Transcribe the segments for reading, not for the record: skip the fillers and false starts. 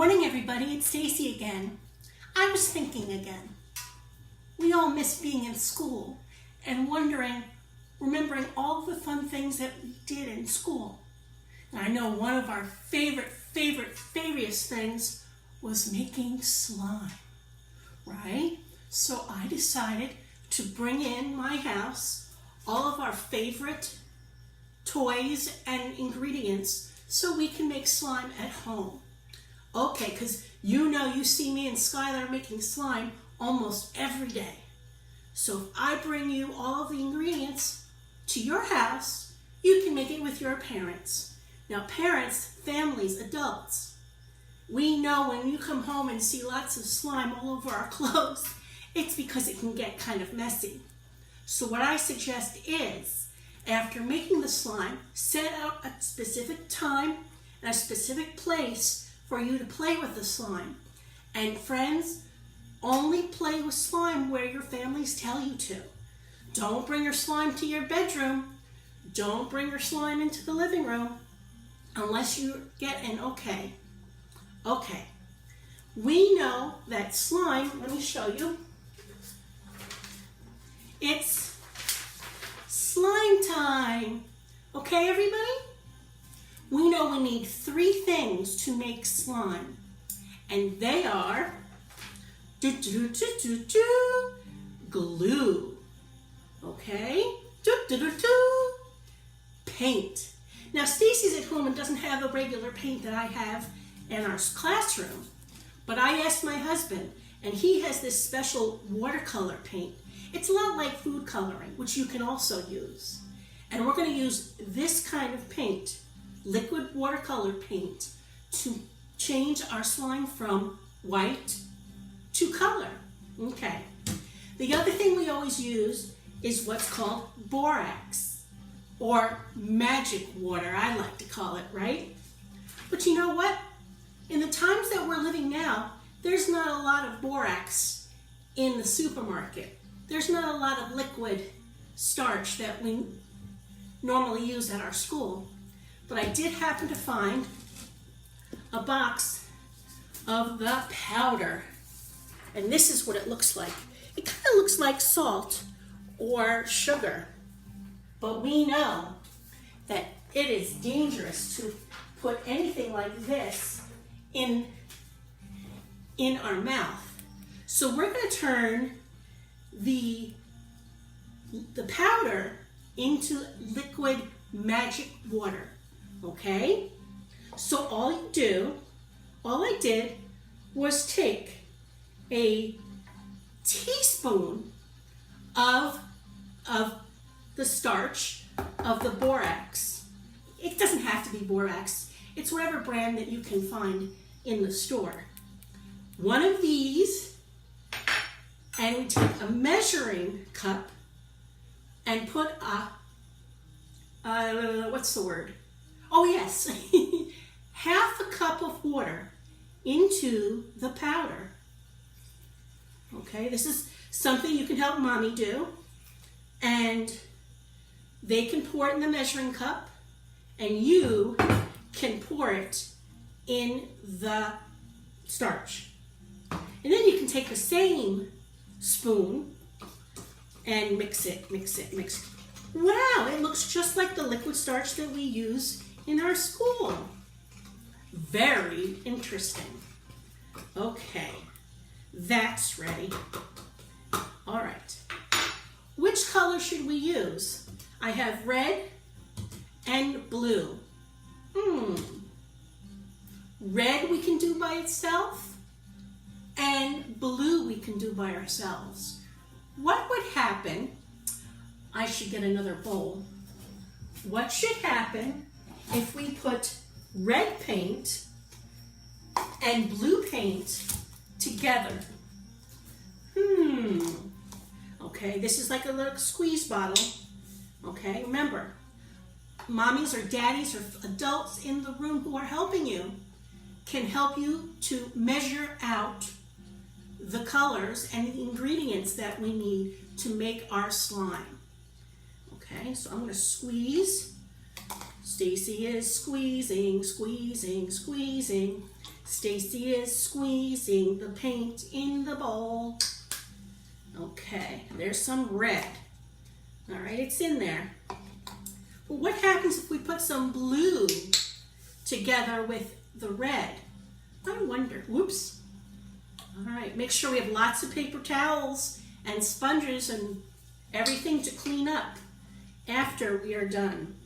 morning, everybody. It's Stacy again. I was thinking again. We all miss being in school and remembering all the fun things that we did in school. And I know one of our favorite things was making slime, right? So I decided to bring in my house all of our favorite toys and ingredients so we can make slime at home. Okay, because you see me and Skylar making slime almost every day. So if I bring you all of the ingredients to your house, you can make it with your parents. Now parents, families, adults, we know when you come home and see lots of slime all over our clothes, it's because it can get kind of messy. So what I suggest is, after making the slime, set out a specific time and a specific place for you to play with the slime. And friends, only play with slime where your families tell you to. Don't bring your slime to your bedroom. Don't bring your slime into the living room unless you get an okay. Okay, we know that slime, let me show you. It's slime time. Okay, everybody? We know we need 3 things to make slime. And they are glue. Okay? Paint. Now Stacy's at home and doesn't have the regular paint that I have in our classroom. But I asked my husband, and he has this special watercolor paint. It's a lot like food coloring, which you can also use. And we're going to use this kind of paint, liquid watercolor paint, to change our slime from white to color. Okay. The other thing we always use is what's called borax, or magic water, I like to call it, right? But you know what? In the times that we're living now, there's not a lot of borax in the supermarket. There's not a lot of liquid starch that we normally use at our school. But I did happen to find a box of the powder. And this is what it looks like. It kind of looks like salt or sugar. But we know that it is dangerous to put anything like this in our mouth. So we're going to turn the powder into liquid magic water. Okay? So all I did was take a teaspoon of the starch of the borax. It doesn't have to be borax. It's whatever brand that you can find in the store. One of these, and we take a measuring cup and put what's the word? Oh yes, half a cup of water into the powder. Okay, this is something you can help mommy do. And they can pour it in the measuring cup, and you can pour it in the starch. And then you can take the same spoon and mix it. Wow, it looks just like the liquid starch that we use in our school. Very interesting. Okay, that's ready. All right. Which color should we use? I have red and blue. Red we can do by itself, and blue we can do by ourselves. What would happen? I should get another bowl. What should happen if we put red paint and blue paint together? Okay, this is like a little squeeze bottle. Okay, remember, mommies or daddies or adults in the room who are helping you can help you to measure out the colors and the ingredients that we need to make our slime. Okay, so I'm going to squeeze Stacy is squeezing, squeezing, squeezing. Stacy is squeezing the paint in the bowl. Okay, there's some red. All right, it's in there. Well, what happens if we put some blue together with the red? I wonder. Whoops. All right, make sure we have lots of paper towels and sponges and everything to clean up after we are done.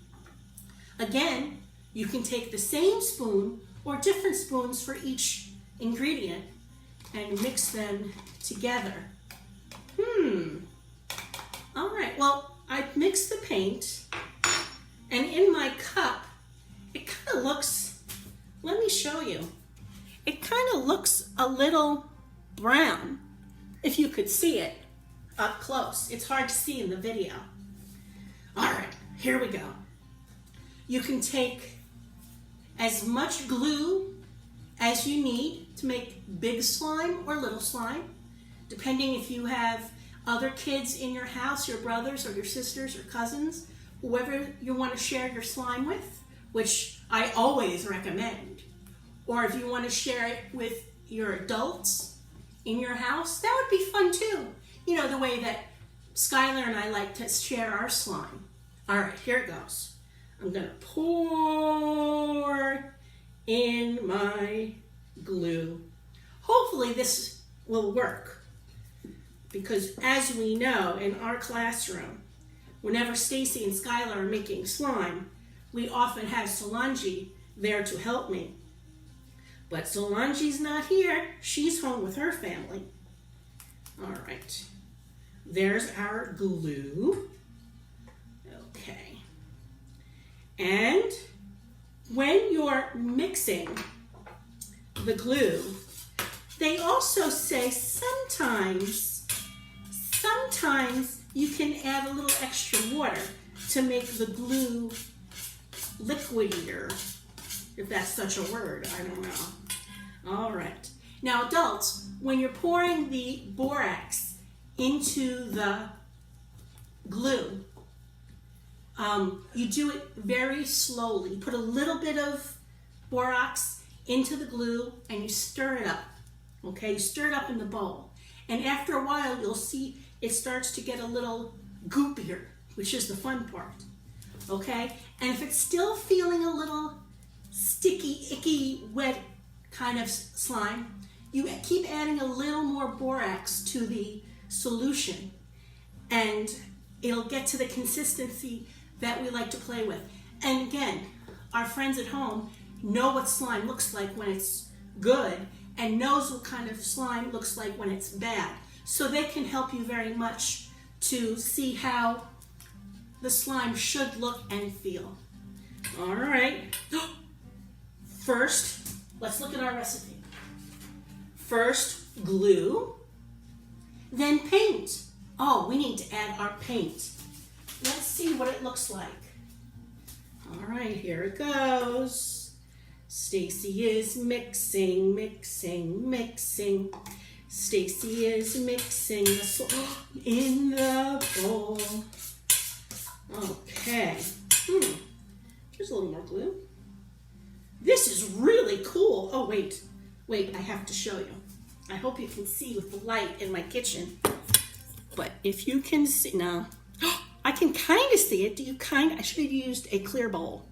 Again, you can take the same spoon or different spoons for each ingredient and mix them together. All right, well, I've mixed the paint, and in my cup, it kind of looks, let me show you. It kind of looks a little brown, if you could see it up close. It's hard to see in the video. All right, here we go. You can take as much glue as you need to make big slime or little slime, depending if you have other kids in your house, your brothers or your sisters or cousins, whoever you want to share your slime with, which I always recommend. Or if you want to share it with your adults in your house, that would be fun too. You know, the way that Skylar and I like to share our slime. All right, here it goes. I'm gonna pour in my glue. Hopefully this will work, because as we know in our classroom, whenever Stacy and Skylar are making slime, we often have Solange there to help me. But Solange's not here. She's home with her family. All right, there's our glue. Okay. And when you're mixing the glue, they also say sometimes you can add a little extra water to make the glue liquidier, if that's such a word, I don't know. All right. Now adults, when you're pouring the borax into the glue, you do it very slowly. You put a little bit of borax into the glue and you stir it up. Okay, you stir it up in the bowl. And after a while, you'll see it starts to get a little goopier, which is the fun part. Okay, and if it's still feeling a little sticky, icky, wet kind of slime, you keep adding a little more borax to the solution and it'll get to the consistency that we like to play with. And again, our friends at home know what slime looks like when it's good and knows what kind of slime looks like when it's bad. So they can help you very much to see how the slime should look and feel. All right. First, let's look at our recipe. First, glue, then paint. Oh, we need to add our paint. Let's see what it looks like. All right, here it goes. Stacy is mixing, mixing, mixing. Stacy is mixing the slime in the bowl. Okay. Here's a little more glue. This is really cool. Oh, wait, I have to show you. I hope you can see with the light in my kitchen. But if you can see, now, I can kind of see it. I should have used a clear bowl.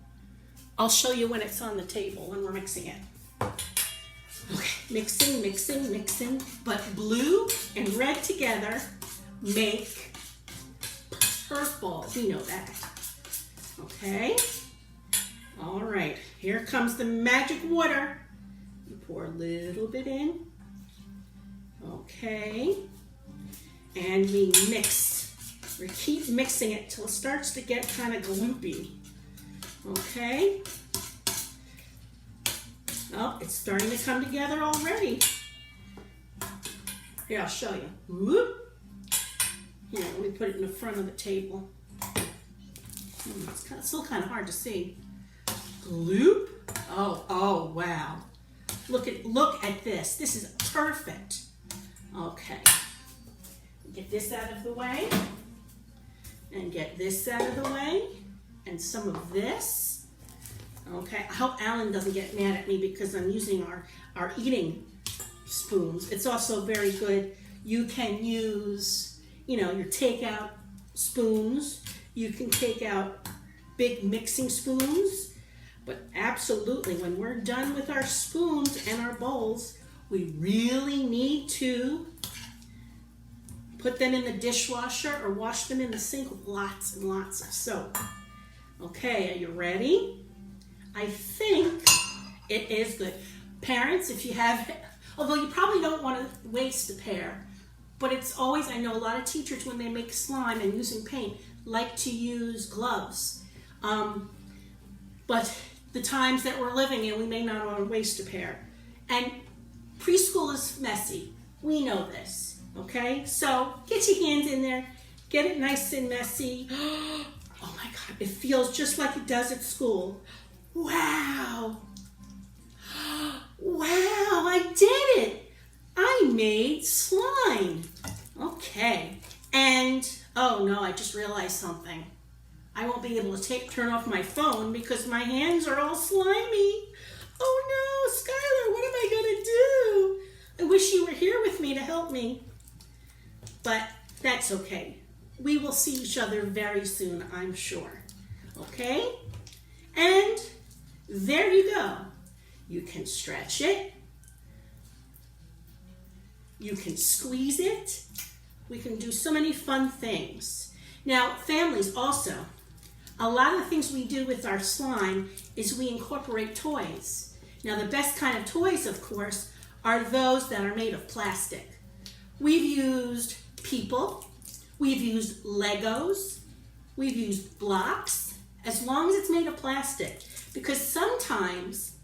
I'll show you when it's on the table, when we're mixing it. Okay, mixing, mixing, mixing. But blue and red together make purple. We know that. Okay. All right, here comes the magic water. You pour a little bit in. Okay. And we mix. We keep mixing it till it starts to get kind of gloopy. Okay. Oh, it's starting to come together already. Here, I'll show you. Whoop. Here, let me put it in the front of the table. It's still kind of hard to see. Gloop. Oh, wow. Look at this. This is perfect. Okay. Get this out of the way. And get this out of the way. And some of this. Okay, I hope Alan doesn't get mad at me because I'm using our eating spoons. It's also very good. You can use, your takeout spoons. You can take out big mixing spoons. But absolutely, when we're done with our spoons and our bowls, we really need to put them in the dishwasher or wash them in the sink with lots and lots of soap. Okay, are you ready? I think it is good. Parents, if you have, although you probably don't want to waste a pair, but it's always, I know a lot of teachers when they make slime and using paint like to use gloves. But the times that we're living in, we may not want to waste a pair. And preschool is messy. We know this, okay? So get your hands in there, get it nice and messy. Oh my God, it feels just like it does at school. Wow. Wow, I did it. I made slime. Okay. And, oh no, I just realized something. I won't be able to turn off my phone because my hands are all slimy. Oh no, Skylar, what am I going to do? I wish you were here with me to help me. But that's okay. We will see each other very soon, I'm sure. Okay? And there you go. You can stretch it. You can squeeze it. We can do so many fun things. Now, families also, a lot of the things we do with our slime is we incorporate toys. Now, the best kind of toys, of course, are those that are made of plastic. We've used people, we've used Legos, we've used blocks, as long as it's made of plastic. Because sometimes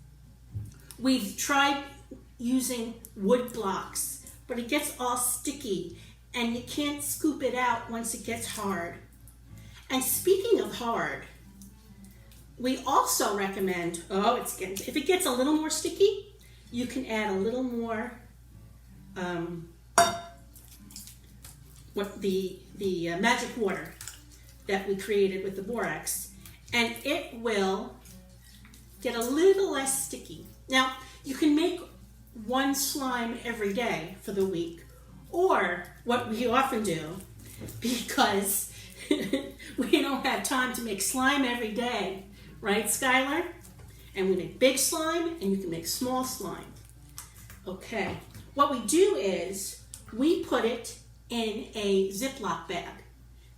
we've tried using wood blocks, but it gets all sticky and you can't scoop it out once it gets hard. And speaking of hard, we also recommend, if it gets a little more sticky, you can add a little more, the magic water that we created with the borax, and it will get a little less sticky. Now, you can make one slime every day for the week, or what we often do, because we don't have time to make slime every day, right, Skylar? And we make big slime, and you can make small slime. Okay, what we do is we put it in a Ziploc bag.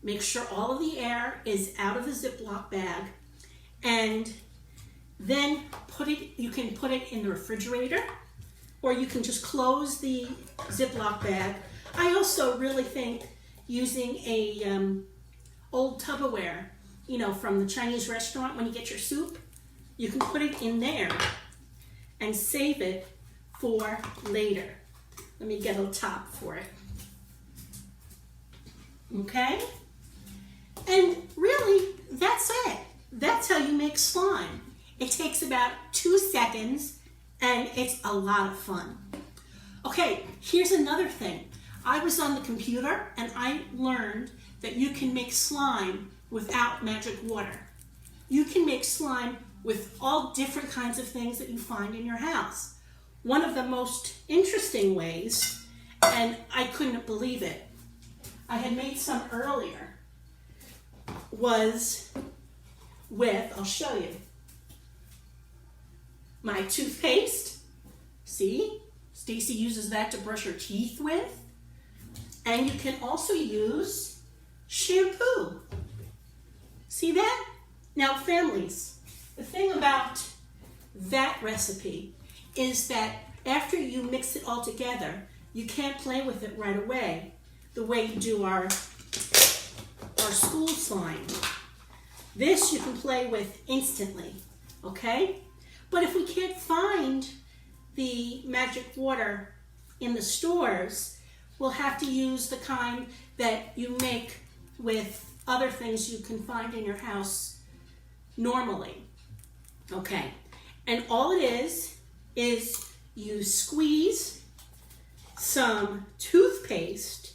Make sure all of the air is out of the Ziploc bag, and then you can put it in the refrigerator, or you can just close the Ziploc bag. I also really think using a old Tupperware, from the Chinese restaurant when you get your soup, you can put it in there and save it for later. Let me get a top for it. Okay? And really, that's it. That's how you make slime. It takes about 2 seconds, and it's a lot of fun. Okay, here's another thing. I was on the computer, and I learned that you can make slime without magic water. You can make slime with all different kinds of things that you find in your house. One of the most interesting ways, and I couldn't believe it, I had made some earlier, was with, I'll show you, my toothpaste. See? Stacy uses that to brush her teeth with. And you can also use shampoo. See that? Now, families, the thing about that recipe is that after you mix it all together, you can't play with it right away the way you do our school slime. This you can play with instantly, okay? But if we can't find the magic water in the stores, we'll have to use the kind that you make with other things you can find in your house normally. Okay, and all it is you squeeze some toothpaste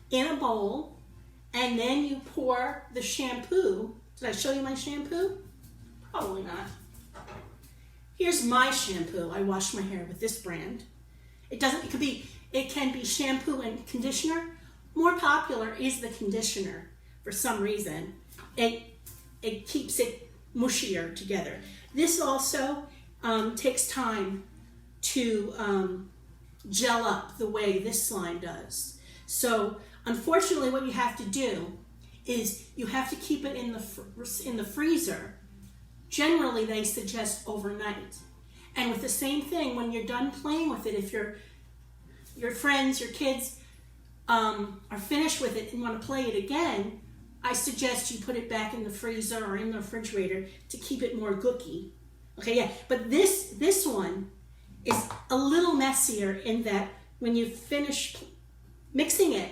in a bowl, and then you pour the shampoo. Did I show you my shampoo? Probably not. Here's my shampoo. I wash my hair with this brand. It can be shampoo and conditioner. More popular is the conditioner for some reason. It keeps it mushier together. This also takes time to gel up the way this slime does. So unfortunately what you have to do is you have to keep it in the freezer. Generally they suggest overnight. And with the same thing, when you're done playing with it, if your friends, your kids are finished with it and want to play it again, I suggest you put it back in the freezer or in the refrigerator to keep it more gooky. Okay, yeah, but this one is a little messier in that when you finish mixing it,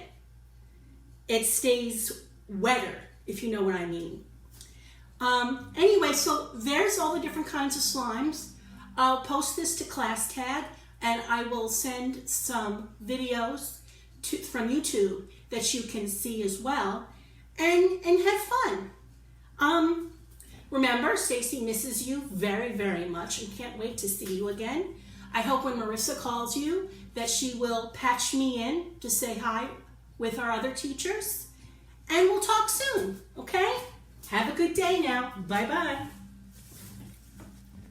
it stays wetter, if you know what I mean. Anyway, so there's all the different kinds of slimes. I'll post this to ClassTag, and I will send some videos from YouTube that you can see as well, and have fun. Remember, Stacy misses you very, very much and can't wait to see you again. I hope when Marissa calls you that she will patch me in to say hi with our other teachers. And we'll talk soon, okay? Have a good day now. Bye-bye.